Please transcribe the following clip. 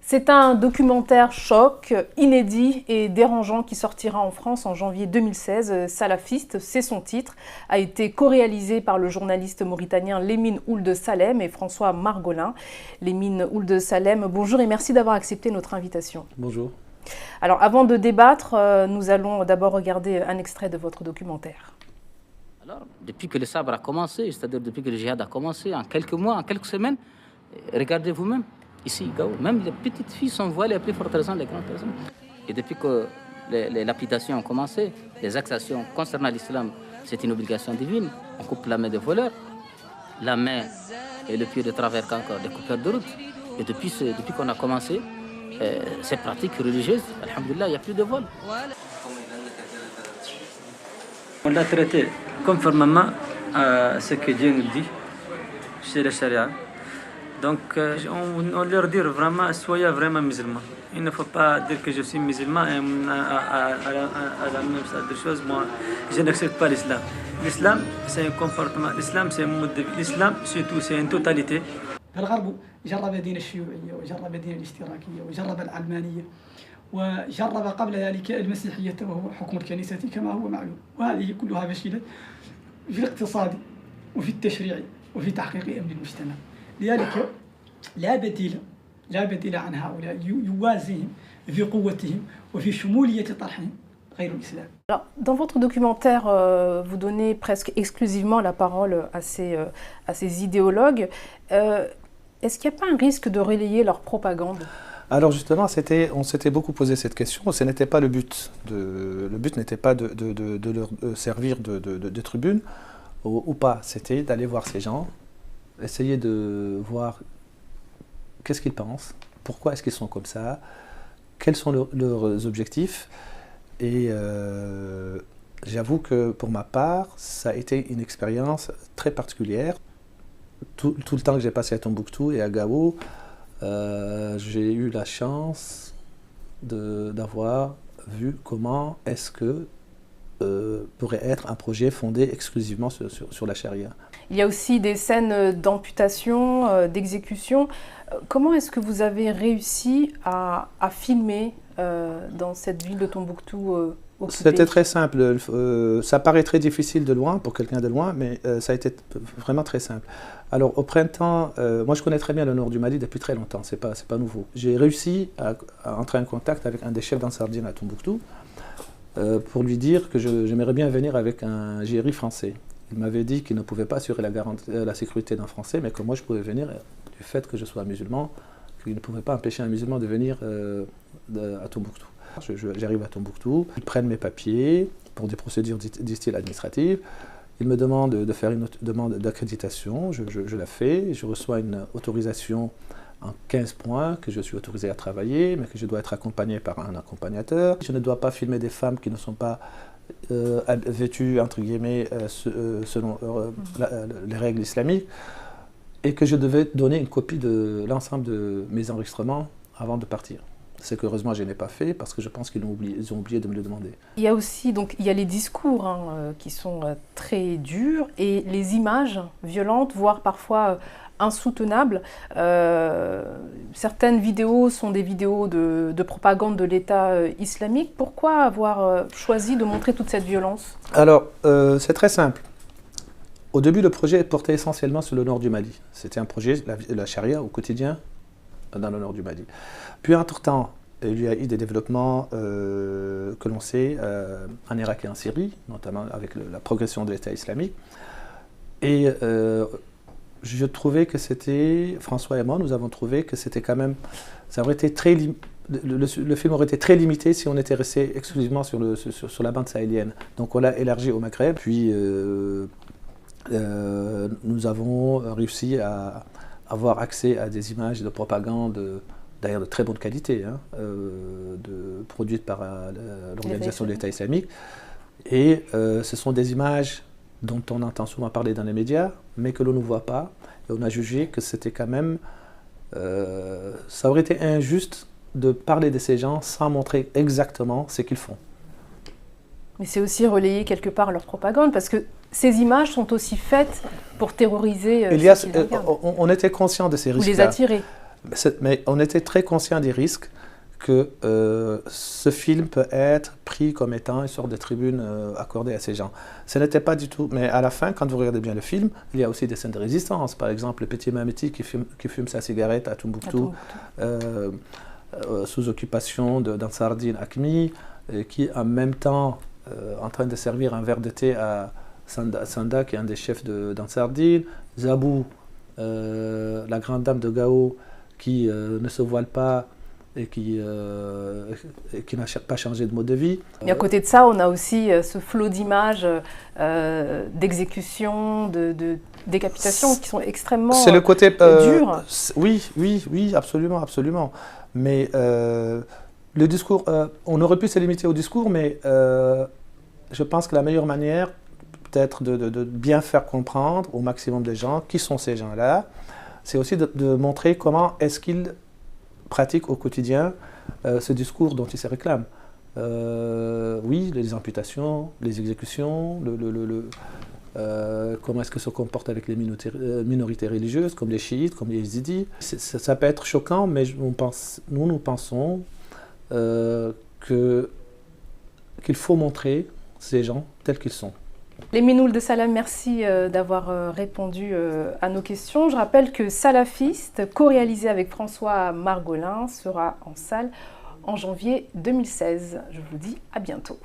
C'est un documentaire choc, inédit et dérangeant qui sortira en France en janvier 2016. Salafiste, c'est son titre, a été co-réalisé par le journaliste mauritanien Lemine Ould Salem et François Margolin. Lemine Ould Salem, bonjour et merci d'avoir accepté notre invitation. Bonjour. Alors avant de débattre, nous allons d'abord regarder un extrait de votre documentaire. Alors, depuis que le sabre a commencé, c'est-à-dire depuis que le djihad a commencé, en quelques mois, en quelques semaines, regardez vous-même. Ici, Gao, même les petites filles sont voilées plus fortes raison les grandes personnes. Et depuis que les lapidations ont commencé, les exactions concernant l'islam, c'est une obligation divine. On coupe la main des voleurs, la main et le pied de travers encore des coupeurs de route. Et depuis qu'on a commencé ces pratiques religieuses, alhamdoulilah, il n'y a plus de vol. On l'a traité conformément à ce que Dieu nous dit chez la charia. Donc, on leur dit vraiment, soyez vraiment musulmans. Il ne faut pas dire que je suis musulman et à la même chose, moi, je n'accepte pas l'islam. L'islam, c'est un comportement, l'islam, c'est un mode de vie. L'islam, surtout, c'est une totalité. الغرب جرب دين الشيوعية وجرب دين الاشتراكية وجرب العلمانية وجرب قبل ذلك المسيحية وهو حكم الكنيسة كما هو معلوم، وهذه كلها فشلت في الاقتصاد وفي التشريع وفي تحقيق أمن المجتمع. لذلك لا بديل عن هؤلاء يوازيهم في قوتهم وفي شمولية طرحهم غير الإسلام. Alors, dans votre documentaire, vous donnez presque exclusivement la parole à ces idéologues. Est-ce qu'il n'y a pas un risque de relayer leur propagande ? Alors justement, on s'était beaucoup posé cette question. Ce n'était pas le but. Le but n'était pas de leur servir de tribune ou pas. C'était d'aller voir ces gens, essayer de voir qu'est-ce qu'ils pensent, pourquoi est-ce qu'ils sont comme ça, quels sont leurs objectifs. Et j'avoue que pour ma part, ça a été une expérience très particulière. Tout le temps que j'ai passé à Tombouctou et à Gao, j'ai eu la chance d'avoir vu comment est-ce que pourrait être un projet fondé exclusivement sur la charia. Il y a aussi des scènes d'amputation, d'exécution. Comment est-ce que vous avez réussi à filmer dans cette ville de Tombouctou occupée ? C'était très simple. Ça paraît très difficile de loin, pour quelqu'un de loin, mais ça a été vraiment très simple. Alors au printemps, moi je connais très bien le nord du Mali depuis très longtemps, c'est pas nouveau. J'ai réussi à entrer en contact avec un des chefs d'Ansardine à Tombouctou pour lui dire que j'aimerais bien venir avec un GRI français. Il m'avait dit qu'il ne pouvait pas assurer la sécurité d'un Français, mais que moi je pouvais venir du fait que je sois musulman, qu'il ne pouvait pas empêcher un musulman de venir à Tombouctou. J'arrive à Tombouctou, ils prennent mes papiers pour des procédures disent-ils administratives. Ils me demandent de faire une demande d'accréditation, je la fais, je reçois une autorisation en 15 points, que je suis autorisé à travailler, mais que je dois être accompagné par un accompagnateur. Je ne dois pas filmer des femmes qui ne sont pas vêtues, entre guillemets, selon les règles islamiques, et que je devais donner une copie de l'ensemble de mes enregistrements avant de partir. C'est qu'heureusement je n'ai pas fait parce que je pense qu'ils ont oublié de me le demander. Il y a aussi il y a les discours qui sont très durs et les images violentes, voire parfois insoutenables. Certaines vidéos sont des vidéos de propagande de l'État islamique. Pourquoi avoir choisi de montrer toute cette violence ? Alors, c'est très simple. Au début, le projet portait essentiellement sur le nord du Mali. C'était un projet, la charia au quotidien, dans le nord du Mali. Puis entre-temps, il y a eu des développements que l'on sait en Irak et en Syrie, notamment avec la progression de l'État islamique. Et je trouvais que c'était, François et moi, nous avons trouvé que c'était quand même, ça aurait été très le film aurait été très limité si on était resté exclusivement sur la bande sahélienne. Donc on l'a élargi au Maghreb, puis nous avons réussi à avoir accès à des images de propagande, d'ailleurs de très bonne qualité, produites par l'Organisation de l'État islamique. Et ce sont des images dont on entend souvent parler dans les médias, mais que l'on ne voit pas. Et on a jugé que c'était quand même... ça aurait été injuste de parler de ces gens sans montrer exactement ce qu'ils font. Mais c'est aussi relayer quelque part leur propagande, parce que ces images sont aussi faites pour terroriser ceux qui les regardent. On était conscient de ces risques-là. Ou les attirer. Mais on était très conscient des risques que ce film peut être pris comme étant une sorte de tribune accordée à ces gens. Ce n'était pas du tout. Mais à la fin, quand vous regardez bien le film, il y a aussi des scènes de résistance. Par exemple, le petit Mameti qui fume sa cigarette à Tombouctou, sous occupation d'Ansardine Akmi, qui en même temps en train de servir un verre de thé à Sanda, qui est un des chefs d'Ansardine, Zabou, la grande dame de Gao, qui ne se voile pas et qui n'a pas changé de mode de vie. Et à côté de ça, on a aussi ce flot d'images d'exécution, de décapitation qui sont extrêmement c'est le côté durs. Oui, absolument, absolument. Mais le discours, on aurait pu se limiter au discours, mais je pense que la meilleure manière, peut-être de bien faire comprendre au maximum des gens qui sont ces gens-là, c'est aussi de montrer comment est-ce qu'ils pratiquent au quotidien ce discours dont ils se réclament. Oui, les amputations, les exécutions, comment est-ce que se comportent avec les minorités religieuses, comme les chiites, comme les yézidis. Ça peut être choquant, mais nous pensons qu'il faut montrer ces gens tels qu'ils sont. Lemine Ould Salam, merci d'avoir répondu à nos questions. Je rappelle que Salafiste, co-réalisé avec François Margolin, sera en salle en janvier 2016. Je vous dis à bientôt.